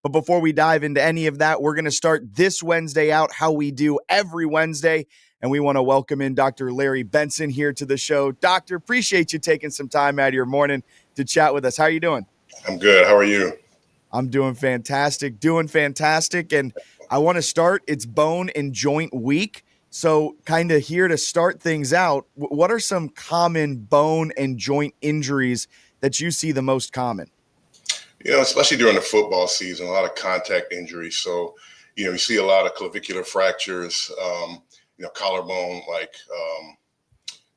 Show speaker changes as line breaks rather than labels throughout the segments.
But before we dive into any of that, we're going to start this Wednesday out how we do every Wednesday. And we want to welcome in Dr. Larry Benson here to the show. Doctor, appreciate you taking some time out of your morning to chat with us. How are you doing?
I'm good. How are you?
I'm doing fantastic. And I want to start, it's Bone and Joint Week. So kind of here to start things out, what are some common bone and joint injuries that you see the most common?
Especially during the football season, a lot of contact injuries. So, you see a lot of clavicular fractures, collarbone, I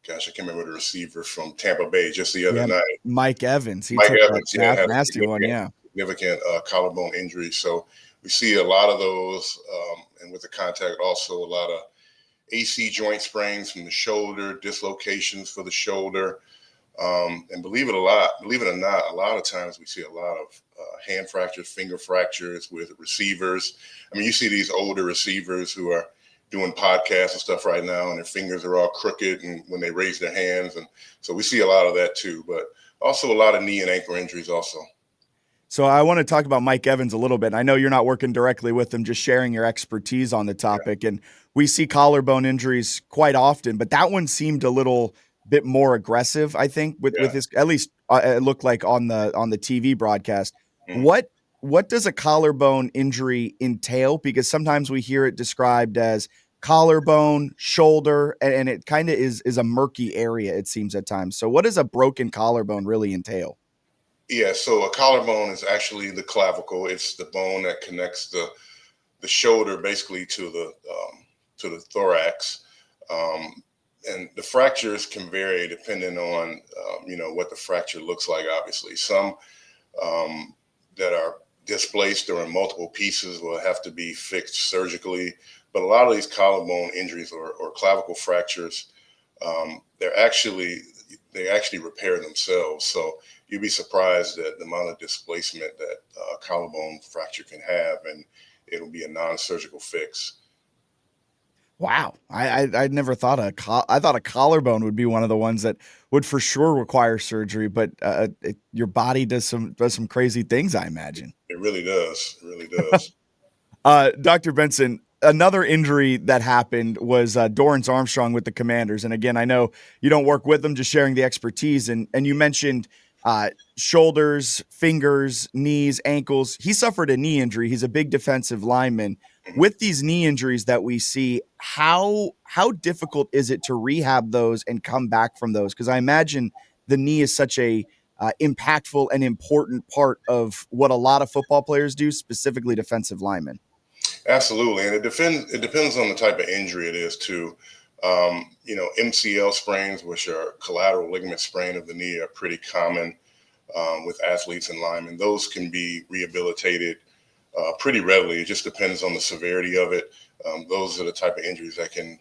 can't remember the receiver from Tampa Bay just the other night.
Mike Evans. He
Mike
took
Evans,
that nasty one,
significant collarbone injury. So we see a lot of those, and with the contact, also a lot of AC joint sprains from the shoulder, dislocations for the shoulder. And believe it or not, a lot of times we see a lot of hand fractures, finger fractures with receivers. I mean, you see these older receivers who are doing podcasts and stuff right now, and their fingers are all crooked and when they raise their hands. And so we see a lot of that too, but also a lot of knee and ankle injuries also.
So I want to talk about Mike Evans a little bit. I know you're not working directly with him, just sharing your expertise on the topic. Yeah. And we see collarbone injuries quite often, but that one seemed a little bit more aggressive, I think, with his, at least it looked like on the TV broadcast. Mm. What does a collarbone injury entail? Because sometimes we hear it described as collarbone, shoulder, and it kind of is a murky area, it seems at times. So what does a broken collarbone really entail?
Yeah, so a collarbone is actually the clavicle. It's the bone that connects the shoulder basically to the thorax. And the fractures can vary depending on, what the fracture looks like, obviously. Some that are displaced or in multiple pieces will have to be fixed surgically. But a lot of these collarbone injuries or clavicle fractures, they actually repair themselves. So you'd be surprised at the amount of displacement that a collarbone fracture can have, and it'll be a non-surgical fix.
Wow. I never thought I thought a collarbone would be one of the ones that would for sure require surgery, but your body does some crazy things, I imagine.
It really does.
Dr. Benson, another injury that happened was Dorrance Armstrong with the Commanders. And again, I know you don't work with them, just sharing the expertise. And you mentioned shoulders, fingers, knees, ankles. He suffered a knee injury. He's a big defensive lineman. With these knee injuries that we see, how difficult is it to rehab those and come back from those? Because I imagine the knee is such a impactful and important part of what a lot of football players do, specifically defensive linemen.
Absolutely, and it depends on the type of injury it is too. MCL sprains, which are collateral ligament sprain of the knee, are pretty common with athletes and linemen. Those can be rehabilitated pretty readily. It just depends on the severity of it. Those are the type of injuries that can,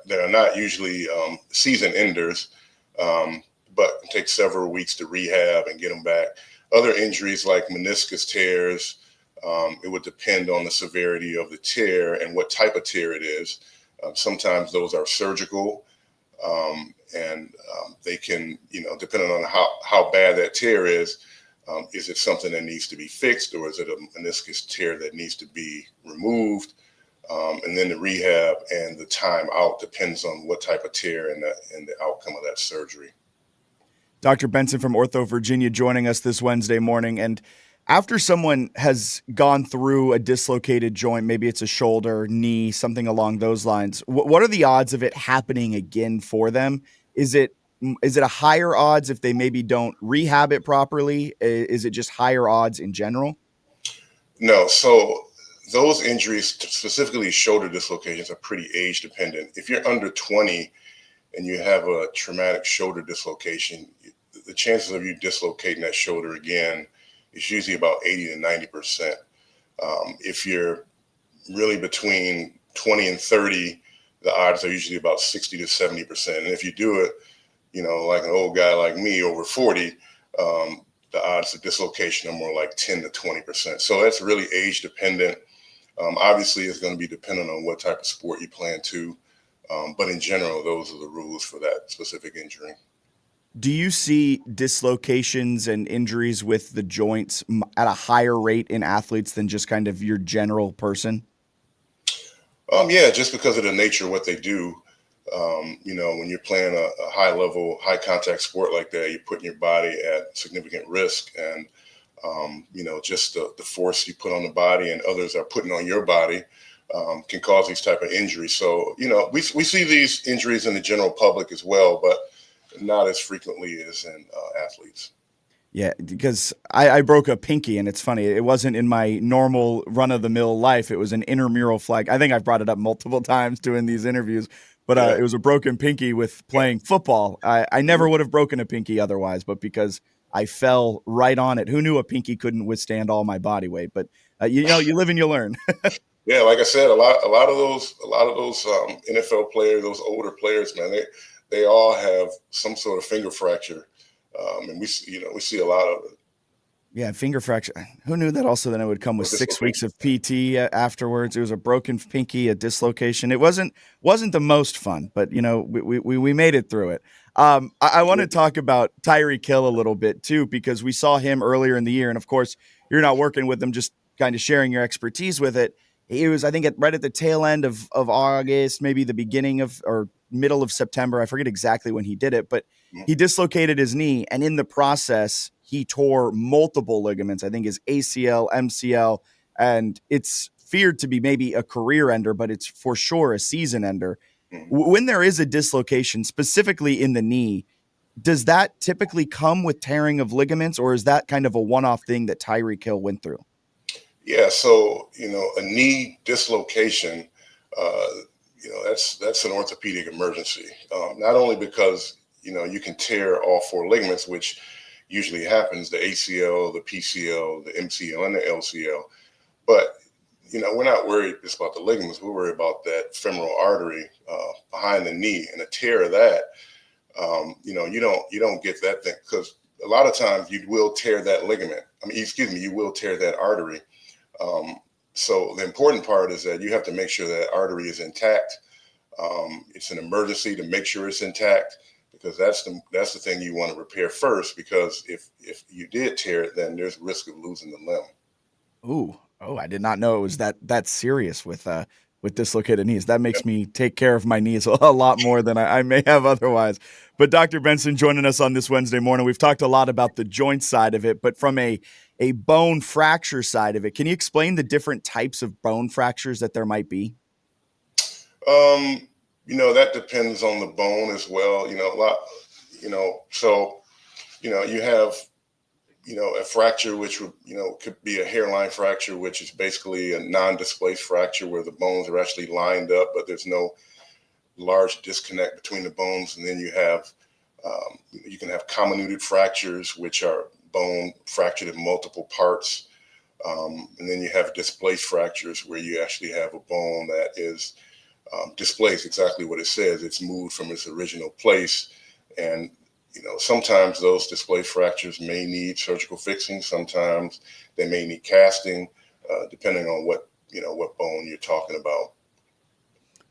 that are not usually season enders, but take several weeks to rehab and get them back. Other injuries like meniscus tears, it would depend on the severity of the tear and what type of tear it is. Sometimes those are surgical, and they can, depending on how bad that tear is it something that needs to be fixed, or is it a meniscus tear that needs to be removed? And then the rehab and the time out depends on what type of tear and the outcome of that surgery.
Dr. Benson from OrthoVirginia joining us this Wednesday morning. And after someone has gone through a dislocated joint, maybe it's a shoulder, knee, something along those lines, what are the odds of it happening again for them? Is it a higher odds if they maybe don't rehab it properly? Is it just higher odds in general?
No. So those injuries, specifically shoulder dislocations, are pretty age dependent. If you're under 20 and you have a traumatic shoulder dislocation, the chances of you dislocating that shoulder again is usually about 80 to 90%. If you're really between 20 and 30, the odds are usually about 60 to 70%. And if you do it, like an old guy like me over 40, the odds of dislocation are more like 10 to 20%. So that's really age dependent. Obviously, it's going to be dependent on what type of sport you plan to. But in general, those are the rules for that specific injury.
Do you see dislocations and injuries with the joints at a higher rate in athletes than just kind of your general person?
Yeah, just because of the nature of what they do. When you're playing a high level, high contact sport like that, you're putting your body at significant risk. And, just the force you put on the body and others are putting on your body can cause these type of injuries. So, we see these injuries in the general public as well, but not as frequently as in athletes.
Yeah, because I broke a pinky, and it's funny. It wasn't in my normal run-of-the-mill life. It was an intramural flag. I think I've brought it up multiple times doing these interviews, but
Yeah.
it was a broken pinky with playing football. I never would have broken a pinky otherwise, but because I fell right on it. Who knew a pinky couldn't withstand all my body weight? But you live and you learn.
Yeah, like I said, a lot of those NFL players, those older players, man, they all have some sort of finger fracture, and we see a lot of it.
Yeah, finger fracture. Who knew that also then it would come with
Or
6 weeks
dislocation.
of PT afterwards. It was a broken pinky, a dislocation. It wasn't the most fun, but we made it through it. I want to talk about Tyreek Hill a little bit too, because we saw him earlier in the year, and of course you're not working with him, just kind of sharing your expertise with it. It was, I think, right at the tail end of August, maybe the beginning of or middle of September. I forget exactly when he did it, but
Mhm.
he dislocated his knee, and in the process, he tore multiple ligaments. I think his ACL, MCL, and it's feared to be maybe a career ender, but it's for sure a season ender.
Mhm.
When there is a dislocation, specifically in the knee, does that typically come with tearing of ligaments, or is that kind of a one-off thing that Tyreek Hill went through?
Yeah, so a knee dislocation, uh, that's an orthopedic emergency. Not only because you can tear all four ligaments, which usually happens, the ACL, the PCL, the MCL, and the LCL, but we're not worried just about the ligaments. We're worried about that femoral artery behind the knee, and a tear of that. You don't get that thing because a lot of times you will tear that ligament. I mean, excuse me, you will tear that artery. So the important part is that you have to make sure that artery is intact. It's an emergency to make sure it's intact because that's the thing you want to repair first. Because if you did tear it, then there's risk of losing the limb.
Ooh, oh, I did not know it was that serious with dislocated knees. That
Yeah.
makes me take care of my knees a lot more than I may have otherwise. But Dr. Benson joining us on this Wednesday morning. We've talked a lot about the joint side of it, but from a bone fracture side of it, can you explain the different types of bone fractures that there might be?
That depends on the bone as well. A lot. So you have a fracture, which would, could be a hairline fracture, which is basically a non-displaced fracture where the bones are actually lined up, but there's no large disconnect between the bones. And then you can have comminuted fractures, which are bone fractured in multiple parts. And then you have displaced fractures where you actually have a bone that is displaced, exactly what it says. It's moved from its original place. And sometimes those displaced fractures may need surgical fixing. Sometimes they may need casting, depending on what bone you're talking about.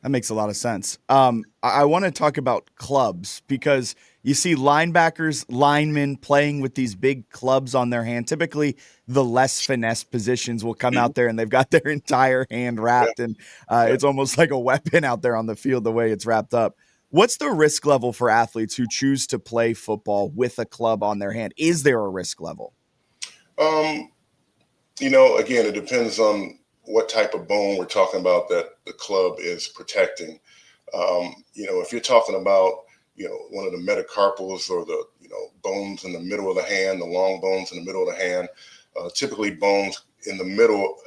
That makes a lot of sense. I want to talk about clubs because you see linebackers, linemen playing with these big clubs on their hand. Typically, the less finesse positions will come
Mhm.
out there and they've got their entire hand
Yeah,
wrapped, and
yeah.
it's almost like a weapon out there on the field the way it's wrapped up. What's the risk level for athletes who choose to play football with a club on their hand? Is there a risk level?
Um, again, it depends on what type of bone we're talking about that the club is protecting. If you're talking about, one of the metacarpals or the, bones in the middle of the hand, the long bones in the middle of the hand, typically bones in the middle,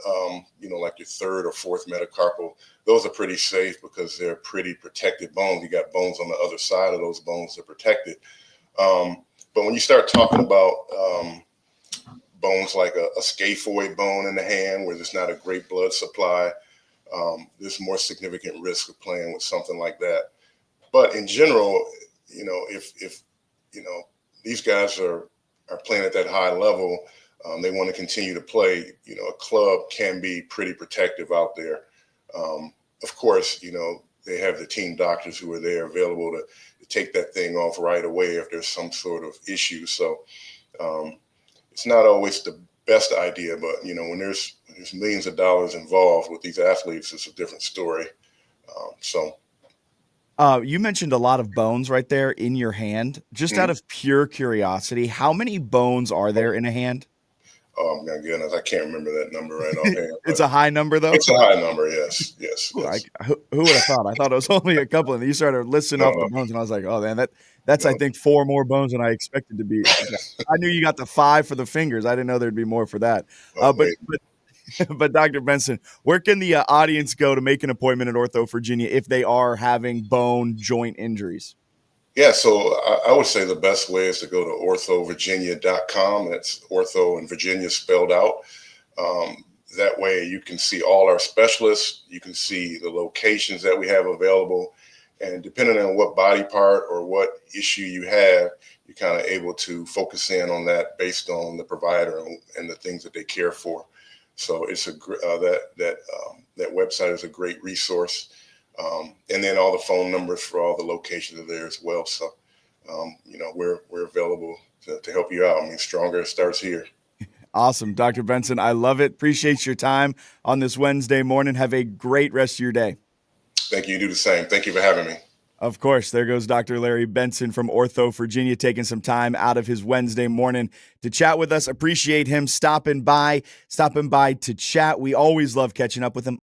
like your third or fourth metacarpal, those are pretty safe because they're pretty protected bones. You got bones on the other side of those bones that are protected. But when you start talking about bones like a scaphoid bone in the hand where there's not a great blood supply, there's more significant risk of playing with something like that. But in general, if these guys are playing at that high level, they want to continue to play. A club can be pretty protective out there. Of course, they have the team doctors who are there available to take that thing off right away if there's some sort of issue. So it's not always the best idea, but when there's millions of dollars involved with these athletes, it's a different story.
You mentioned a lot of bones right there in your hand. Just out of pure curiosity, how many bones are there in a hand?
Oh my goodness, I can't remember that number right offhand.
It's a high number, though.
It's a high number, yes.
Who would have thought? I thought it was only a couple, and you started listing off the bones, and I was like, "Oh man, that's I think 4 more bones than I expected to be." I knew you got the 5 for the fingers. I didn't know there'd be more for that. But Dr. Benson, where can the audience go to make an appointment at OrthoVirginia if they are having bone joint injuries?
Yeah, so I would say the best way is to go to OrthoVirginia.com. That's ortho and Virginia spelled out. That way you can see all our specialists. You can see the locations that we have available. And depending on what body part or what issue you have, you're kind of able to focus in on that based on the provider and the things that they care for. So it's that website is a great resource. And then all the phone numbers for all the locations are there as well. So, we're available to help you out. I mean, Stronger starts here.
Awesome. Dr. Benson, I love it. Appreciate your time on this Wednesday morning. Have a great rest of your day.
Thank you. You do the same. Thank you for having me.
Of course. There goes Dr. Larry Benson from OrthoVirginia, taking some time out of his Wednesday morning to chat with us. Appreciate him stopping by to chat. We always love catching up with him.